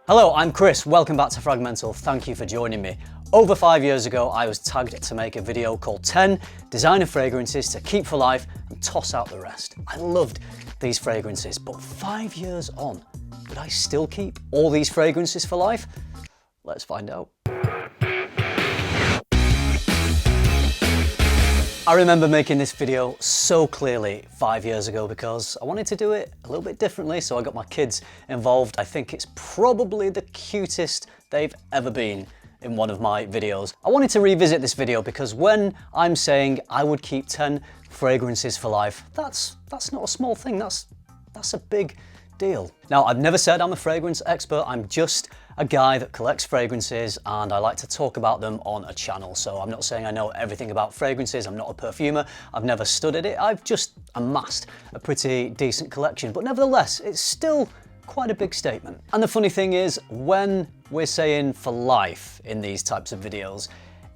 Hello, I'm Chris. Welcome back to FRAG-MENTAL. Thank you for joining me. Over 5 years ago, I was tagged to make a video called 10 designer fragrances to keep for life and toss out the rest. I loved these fragrances, but 5 years on, would I still keep all these fragrances for life? Let's find out. I remember making this video so clearly 5 years ago because I wanted to do it a little bit differently, so I got my kids involved. I think it's probably the cutest they've ever been in one of my videos. I wanted to revisit this video because when I'm saying I would keep 10 fragrances for life, that's not a small thing, that's a big deal. Now, I've never said I'm a fragrance expert, I'm just a guy that collects fragrances and I like to talk about them on a channel. So I'm not saying I know everything about fragrances, I'm not a perfumer, I've never studied it, I've just amassed a pretty decent collection, but nevertheless, it's still quite a big statement. And the funny thing is, when we're saying for life in these types of videos,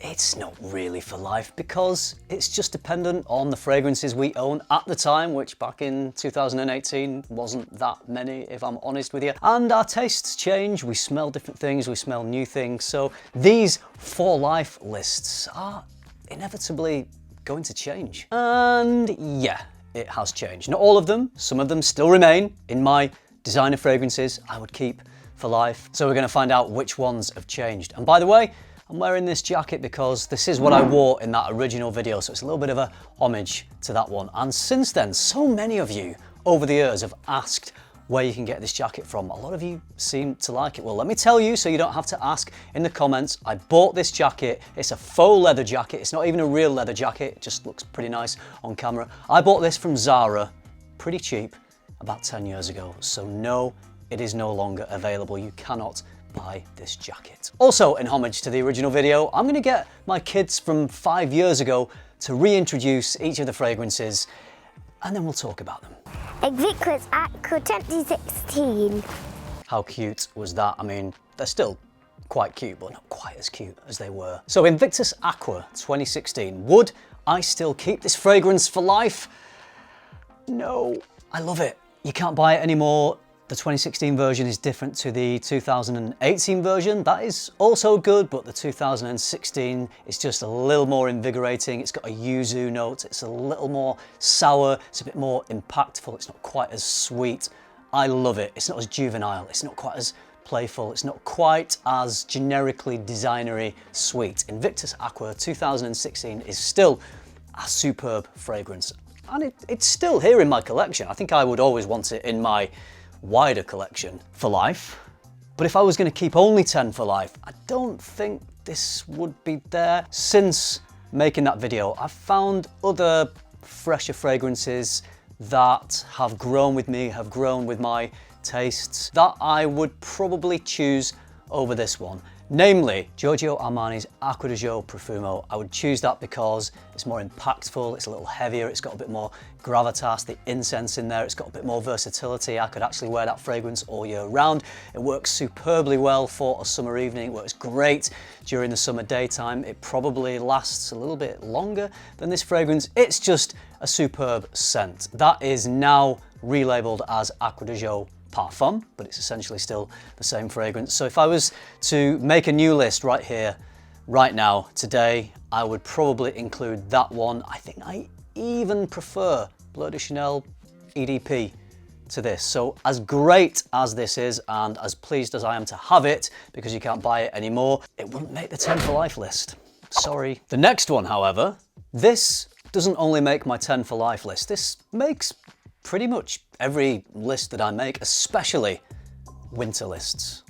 it's not really for life because it's just dependent on the fragrances we own at the time, which back in 2018 wasn't that many, if I'm honest with you. And our tastes change, we smell different things, we smell new things. So these for life lists are inevitably going to change. And yeah, it has changed. Not all of them, some of them still remain in my designer fragrances I would keep for life. So we're gonna find out which ones have changed. And by the way, I'm wearing this jacket because this is what I wore in that original video, so it's a little bit of a homage to that one. And since then, so many of you over the years have asked where you can get this jacket from. A lot of you seem to like it. Well, let me tell you so you don't have to ask in the comments. I bought this jacket. It's a faux leather jacket. It's not even a real leather jacket. It just looks pretty nice on camera. I bought this from Zara, pretty cheap, about 10 years ago. So no, it is no longer available. You cannot buy this jacket. Also, in homage to the original video, I'm gonna get my kids from 5 years ago to reintroduce each of the fragrances and then we'll talk about them. Invictus Aqua 2016. How cute was that? I mean, they're still quite cute, but not quite as cute as they were. So Invictus Aqua 2016. Would I still keep this fragrance for life? No, I love it. You can't buy it anymore. The 2016 version is different to the 2018 version. That is also good, but the 2016 is just a little more invigorating. It's got a yuzu note. It's a little more sour. It's a bit more impactful. It's not quite as sweet. I love it. It's not as juvenile. It's not quite as playful. It's not quite as generically designery sweet. Invictus Aqua 2016 is still a superb fragrance. And it's still here in my collection. I think I would always want it in my wider collection for life. But if I was going to keep only 10 for life, I don't think this would be there. Since making that video, I've found other fresher fragrances that have grown with me, have grown with my tastes, that I would probably choose over this one. Namely, Giorgio Armani's Acqua di Gio Profumo. I would choose that because it's more impactful, it's a little heavier, it's got a bit more gravitas, the incense in there, it's got a bit more versatility. I could actually wear that fragrance all year round. It works superbly well for a summer evening, it works great during the summer daytime. It probably lasts a little bit longer than this fragrance. It's just a superb scent. That is now relabeled as Acqua di Gio Parfum, but it's essentially still the same fragrance. So if I was to make a new list right here, right now, today, I would probably include that one. I think I even prefer Bleu de Chanel EDP to this. So as great as this is, and as pleased as I am to have it, because you can't buy it anymore, it wouldn't make the 10 for life list. Sorry. The next one, however, this doesn't only make my 10 for life list, this makes pretty much every list that I make, especially winter lists.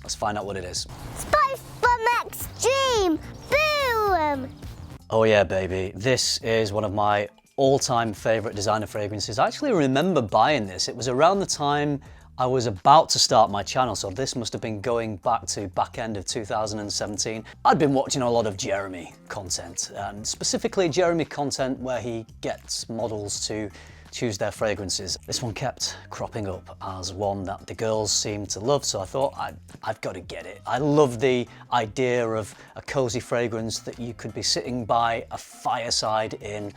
Let's find out what it is. Spicebomb Extreme. Boom! Oh yeah, baby. This is one of my all-time favorite designer fragrances. I actually remember buying this. It was around the time I was about to start my channel, so this must have been going back to back end of 2017. I'd been watching a lot of Jeremy content, and specifically Jeremy content where he gets models to choose their fragrances. This one kept cropping up as one that the girls seemed to love, so I thought I've got to get it. I love the idea of a cozy fragrance that you could be sitting by a fireside in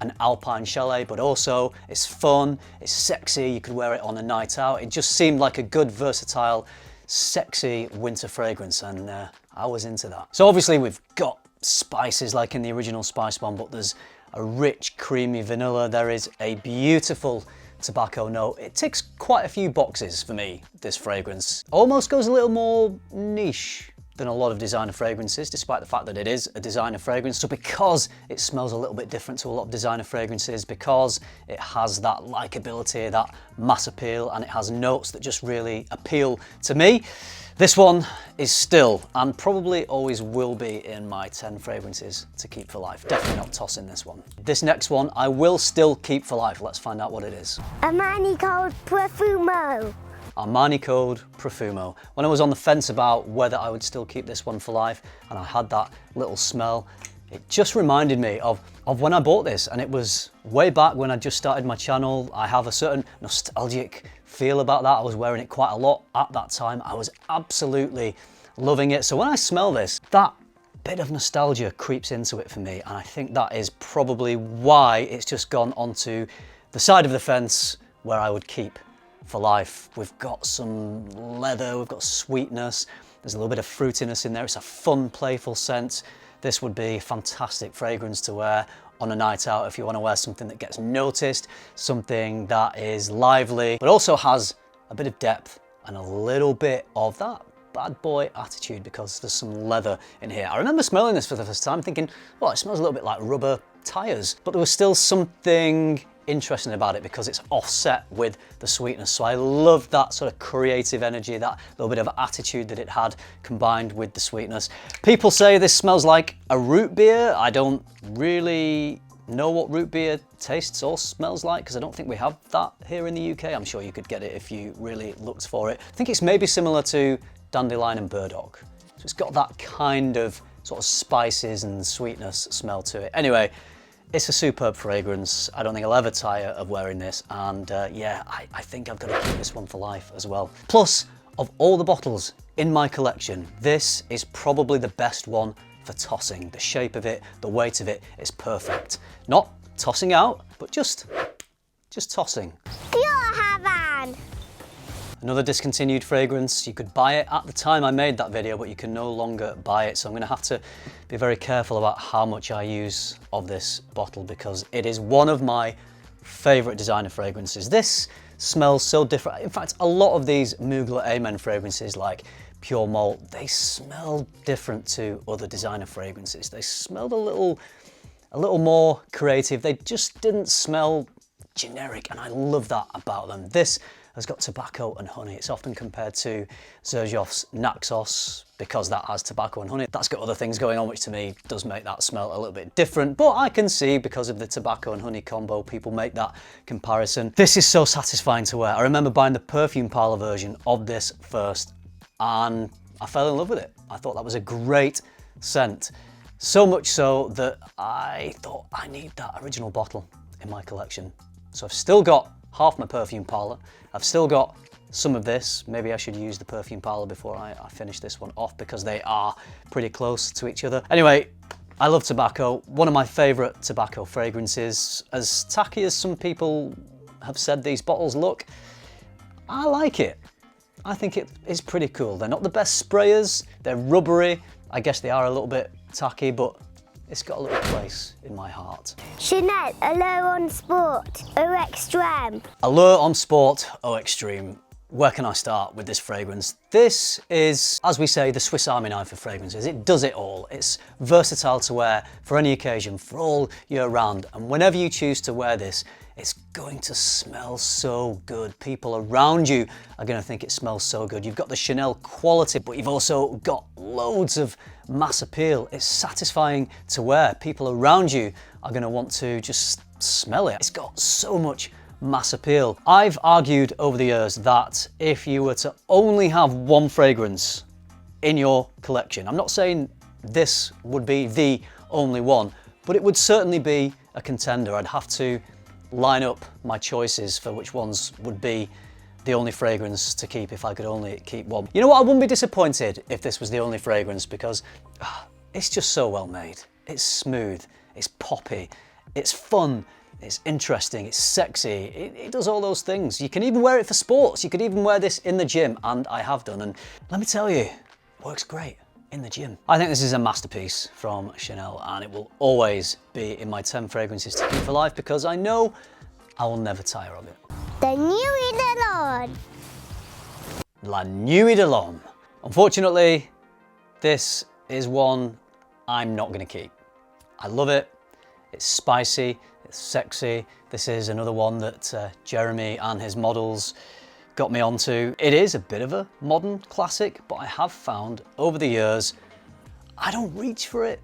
an alpine chalet, but also it's fun, it's sexy, you could wear it on a night out. It just seemed like a good versatile sexy winter fragrance, and I was into that. So obviously we've got spices like in the original Spicebomb, but there's a rich, creamy vanilla. There is a beautiful tobacco note. It ticks quite a few boxes for me, this fragrance. Almost goes a little more niche than a lot of designer fragrances, despite the fact that it is a designer fragrance. So because it smells a little bit different to a lot of designer fragrances, because it has that likability, that mass appeal, and it has notes that just really appeal to me, this one is still, and probably always will be, in my 10 fragrances to keep for life. Definitely not tossing this one. This next one, I will still keep for life. Let's find out what it is. Armani called Profumo. Armani Code Profumo. When I was on the fence about whether I would still keep this one for life, and I had that little smell, it just reminded me of when I bought this, and it was way back when I just started my channel. I have a certain nostalgic feel about that. I was wearing it quite a lot at that time. I was absolutely loving it. So when I smell this, that bit of nostalgia creeps into it for me, and I think that is probably why it's just gone onto the side of the fence where I would keep for life. We've got some leather, we've got sweetness, there's a little bit of fruitiness in there. It's a fun, playful scent. This would be a fantastic fragrance to wear on a night out if you want to wear something that gets noticed, something that is lively, but also has a bit of depth and a little bit of that bad boy attitude, because there's some leather in here. I remember smelling this for the first time thinking, well, it smells a little bit like rubber tires, but there was still something interesting about it because it's offset with the sweetness. So I loved that sort of creative energy, that little bit of attitude that it had combined with the sweetness. People say this smells like a root beer. I don't really know what root beer tastes or smells like, because I don't think we have that here in the UK. I'm sure you could get it if you really looked for it. I think it's maybe similar to dandelion and burdock. So it's got that kind of sort of spices and sweetness smell to it. Anyway, it's a superb fragrance. I don't think I'll ever tire of wearing this, and yeah, I think I've got to keep this one for life as well. Plus, of all the bottles in my collection, this is probably the best one for tossing. The shape of it, the weight of it is perfect. Not tossing out, but just tossing. Pure Havane. Another discontinued fragrance. You could buy it at the time I made that video, but you can no longer buy it. So I'm gonna have to be very careful about how much I use of this bottle, because it is one of my favorite designer fragrances. This smells so different. In fact, a lot of these Mugler Amen fragrances like Pure Malt, they smell different to other designer fragrances. They smelled a little more creative. They just didn't smell generic, and I love that about them. This has got tobacco and honey. It's often compared to Xerjoff's Naxos because that has tobacco and honey. That's got other things going on, which to me does make that smell a little bit different, but I can see because of the tobacco and honey combo, people make that comparison. This is so satisfying to wear. I remember buying the perfume parlor version of this first, and I fell in love with it. I thought that was a great scent. So much so that I thought I need that original bottle in my collection. So I've still got half my perfume parlor. I've still got some of this. Maybe I should use the perfume parlor before I finish this one off, because they are pretty close to each other. Anyway, I love tobacco. One of my favorite tobacco fragrances. As tacky as some people have said these bottles look, I like it. I think it is pretty cool. They're not the best sprayers. They're rubbery. I guess they are a little bit tacky, but it's got a little place in my heart. Chanel Allure on Sport Eau Extreme. Allure on Sport Eau Extreme. Where can I start with this fragrance? This is, as we say, the Swiss Army knife of fragrances. It does it all. It's versatile to wear for any occasion, for all year round. And whenever you choose to wear this, it's going to smell so good. People around you are going to think it smells so good. You've got the Chanel quality, but you've also got loads of mass appeal. It's satisfying to wear. People around you are going to want to just smell it. It's got so much mass appeal. I've argued over the years that if you were to only have one fragrance in your collection, I'm not saying this would be the only one, but it would certainly be a contender. I'd have to line up my choices for which ones would be the only fragrance to keep if I could only keep one. You know what? I wouldn't be disappointed if this was the only fragrance, because it's just so well made. It's smooth, it's poppy, it's fun, it's interesting, it's sexy, it does all those things. You can even wear it for sports. You could even wear this in the gym, and I have done, and let me tell you, it works great in the gym. I think this is a masterpiece from Chanel, and it will always be in my 10 fragrances to keep for life because I know I will never tire of it. The Nuit de l'Homme. La Nuit de l'Homme. Unfortunately, this is one I'm not going to keep. I love it. It's spicy, it's sexy. This is another one that Jeremy and his models got me onto. It is a bit of a modern classic, but I have found over the years, I don't reach for it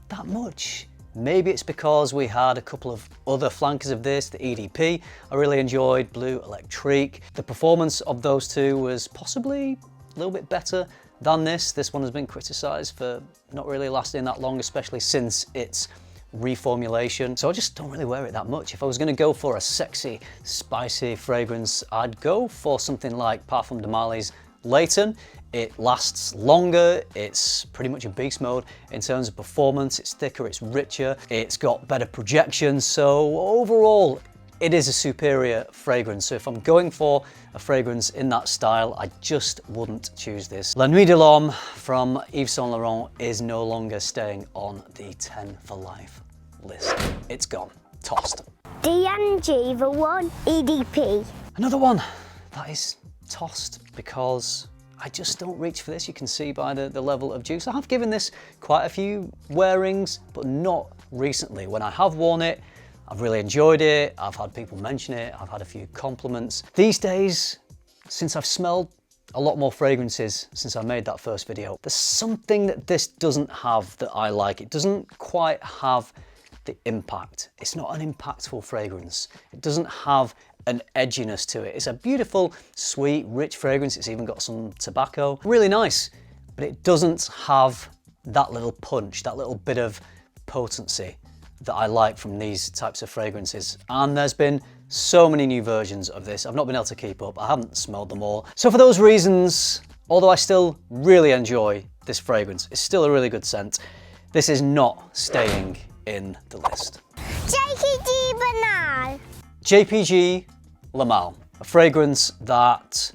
that much. Maybe it's because we had a couple of other flankers of this, the EDP. I really enjoyed Blue Electrique. The performance of those two was possibly a little bit better than this. This one has been criticised for not really lasting that long, especially since its reformulation. So I just don't really wear it that much. If I was going to go for a sexy, spicy fragrance, I'd go for something like Parfum de Marly's Layton. It lasts longer, it's pretty much a beast mode in terms of performance, it's thicker, it's richer, it's got better projection, so overall it is a superior fragrance. So if I'm going for a fragrance in that style, I just wouldn't choose this. La Nuit de l'Homme from Yves Saint Laurent is no longer staying on the 10 for life list. It's gone, tossed. DNG the One EDP. Another one that is tossed because I just don't reach for this. You can see by the level of juice. I have given this quite a few wearings, but not recently. When I have worn it, I've really enjoyed it. I've had people mention it. I've had a few compliments. These days, since I've smelled a lot more fragrances since I made that first video, there's something that this doesn't have that I like. It doesn't quite have the impact. It's not an impactful fragrance. It doesn't have an edginess to it. It's a beautiful, sweet, rich fragrance. It's even got some tobacco. Really nice, but it doesn't have that little punch, that little bit of potency that I like from these types of fragrances. And there's been so many new versions of this. I've not been able to keep up. I haven't smelled them all. So for those reasons, although I still really enjoy this fragrance, it's still a really good scent, this is not staying in the list. JPG Le Male, a fragrance that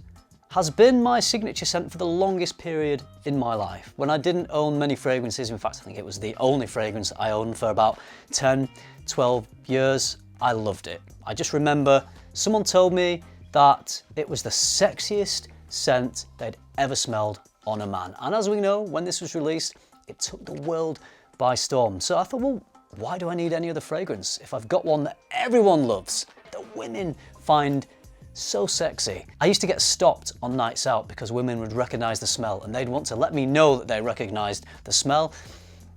has been my signature scent for the longest period in my life. When I didn't own many fragrances, in fact I think it was the only fragrance I owned for about 10, 12 years, I loved it. I just remember someone told me that it was the sexiest scent they'd ever smelled on a man. And as we know, when this was released, it took the world by storm. So I thought, well, why do I need any other fragrance if I've got one that everyone loves, that women find so sexy? I used to get stopped on nights out because women would recognize the smell and they'd want to let me know that they recognized the smell.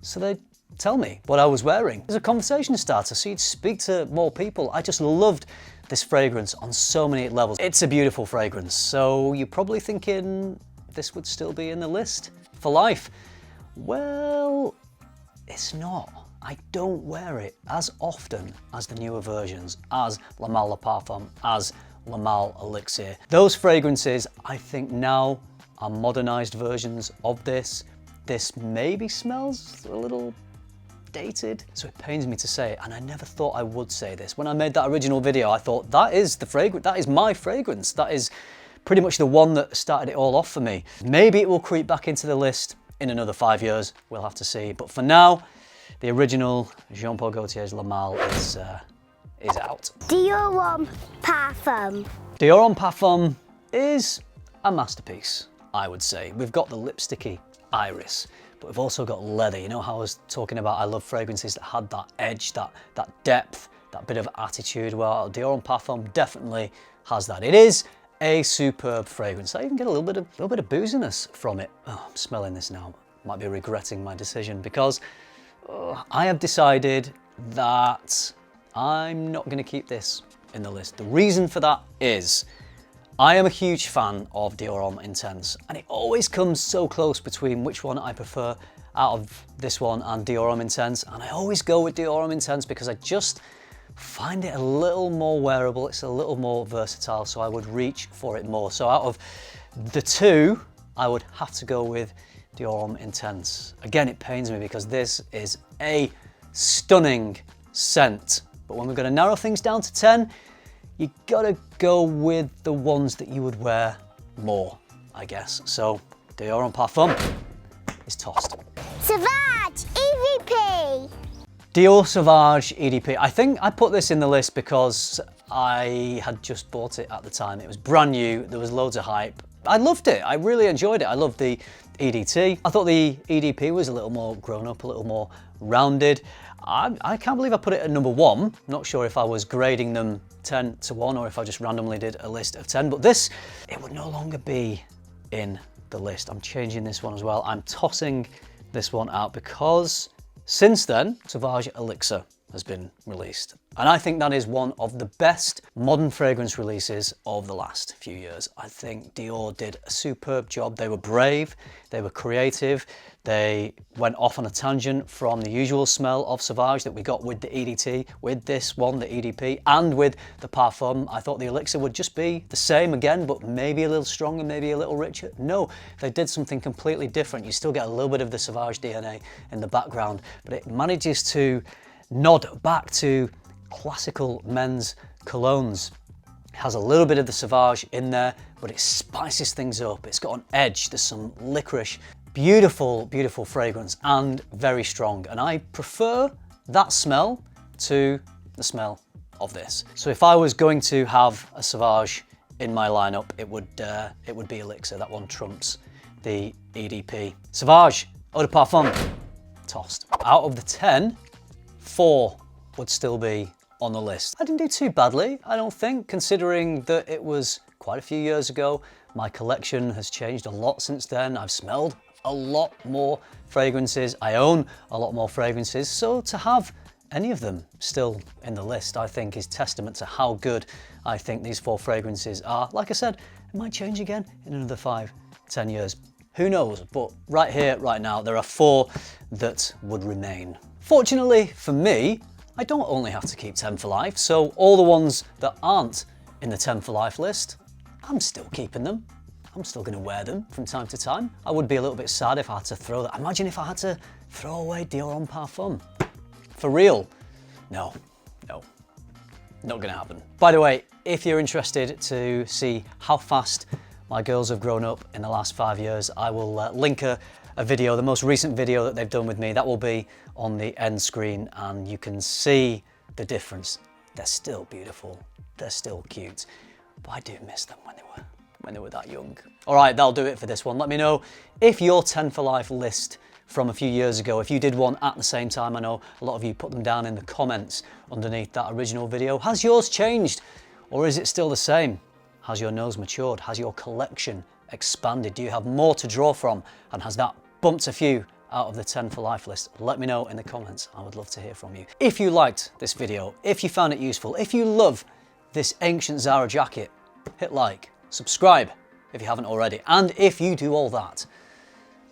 So they'd tell me what I was wearing. As a conversation starter, so you'd speak to more people. I just loved this fragrance on so many levels. It's a beautiful fragrance. So you're probably thinking this would still be in the list for life. Well, it's not. I don't wear it as often as the newer versions, as Le Male Le Parfum, as Le Male Elixir. Those fragrances, I think now, are modernized versions of this. This maybe smells a little dated, so it pains me to say it, and I never thought I would say this. When I made that original video, I thought, that is the fragrance, that is my fragrance. That is pretty much the one that started it all off for me. Maybe it will creep back into the list in another 5 years, we'll have to see. But for now, the original Jean-Paul Gaultier's Le Male is out. Dior Homme Parfum. Dior Homme Parfum is a masterpiece, I would say. We've got the lipsticky iris, but we've also got leather. You know how I was talking about I love fragrances that had that edge, that depth, that bit of attitude? Well, Dior Homme Parfum definitely has that. It is a superb fragrance. I even get a little bit of booziness from it. Oh, I'm smelling this now. Might be regretting my decision because I have decided that I'm not going to keep this in the list. The reason for that is I am a huge fan of Dior Homme Intense, and it always comes so close between which one I prefer out of this one and Dior Homme Intense, and I always go with Dior Homme Intense because I just find it a little more wearable, it's a little more versatile, so I would reach for it more. So out of the two, I would have to go with Dior Homme Intense. Again, it pains me because this is a stunning scent, But when we're going to narrow things down to 10, you gotta go with the ones that you would wear more, I guess. So Dior and Parfum is tossed. Sauvage EDP. Dior Sauvage EDP. I think I put this in the list because I had just bought it at the time. It was brand new, there was loads of hype. I loved it, I really enjoyed it. I loved the EDT. I thought the EDP was a little more grown up, a little more rounded. I can't believe I put it at number 1. Not sure if I was grading them 10 to 1 or if I just randomly did a list of 10, but this, it would no longer be in the list. I'm changing this one as well. I'm tossing this one out because since then, Sauvage Elixir has been released. And I think that is one of the best modern fragrance releases of the last few years. I think Dior did a superb job. They were brave, they were creative, they went off on a tangent from the usual smell of Sauvage that we got with the EDT, with this one, the EDP, and with the Parfum. I thought the Elixir would just be the same again, but maybe a little stronger, maybe a little richer. No, they did something completely different. You still get a little bit of the Sauvage DNA in the background, but it manages to nod back to classical men's colognes. It has a little bit of the Sauvage in there, but it spices things up. It's got an edge, there's some licorice. Beautiful, beautiful fragrance and very strong. And I prefer that smell to the smell of this. So if I was going to have a Sauvage in my lineup, it would be Elixir. That one trumps the EDP. Sauvage Eau de Parfum, tossed. Out of the 10, 4 would still be on the list. I didn't do too badly, I don't think, considering that it was quite a few years ago. My collection has changed a lot since then. I've smelled a lot more fragrances. I own a lot more fragrances. So to have any of them still in the list, I think is testament to how good I think these 4 fragrances are. Like I said, it might change again in another 5, 10 years. Who knows? But right here, right now, there are 4 that would remain. Fortunately for me, I don't only have to keep 10 for life, so all the ones that aren't in the 10 for life list, I'm still keeping them. I'm still gonna wear them from time to time. I would be a little bit sad if I had to throw that. Imagine if I had to throw away Dior Homme Parfum. For real? No, not gonna happen. By the way, if you're interested to see how fast my girls have grown up in the last 5 years, I will link a video, the most recent video that they've done with me. That will be on the end screen and you can see the difference. They're still beautiful, they're still cute, but I do miss them when they were that young. All right, that'll do it for this one. Let me know if your 10 for life list from a few years ago, if you did one at the same time. I know a lot of you put them down in the comments underneath that original video. Has yours changed or is it still the same? Has your nose matured? Has your collection expanded? Do you have more to draw from? And has that bumped a few out of the 10 for life list? Let me know in the comments. I would love to hear from you. If you liked this video, if you found it useful, if you love this ancient Zara jacket, hit like, subscribe if you haven't already. And if you do all that,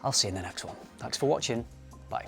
I'll see you in the next one. Thanks for watching. Bye.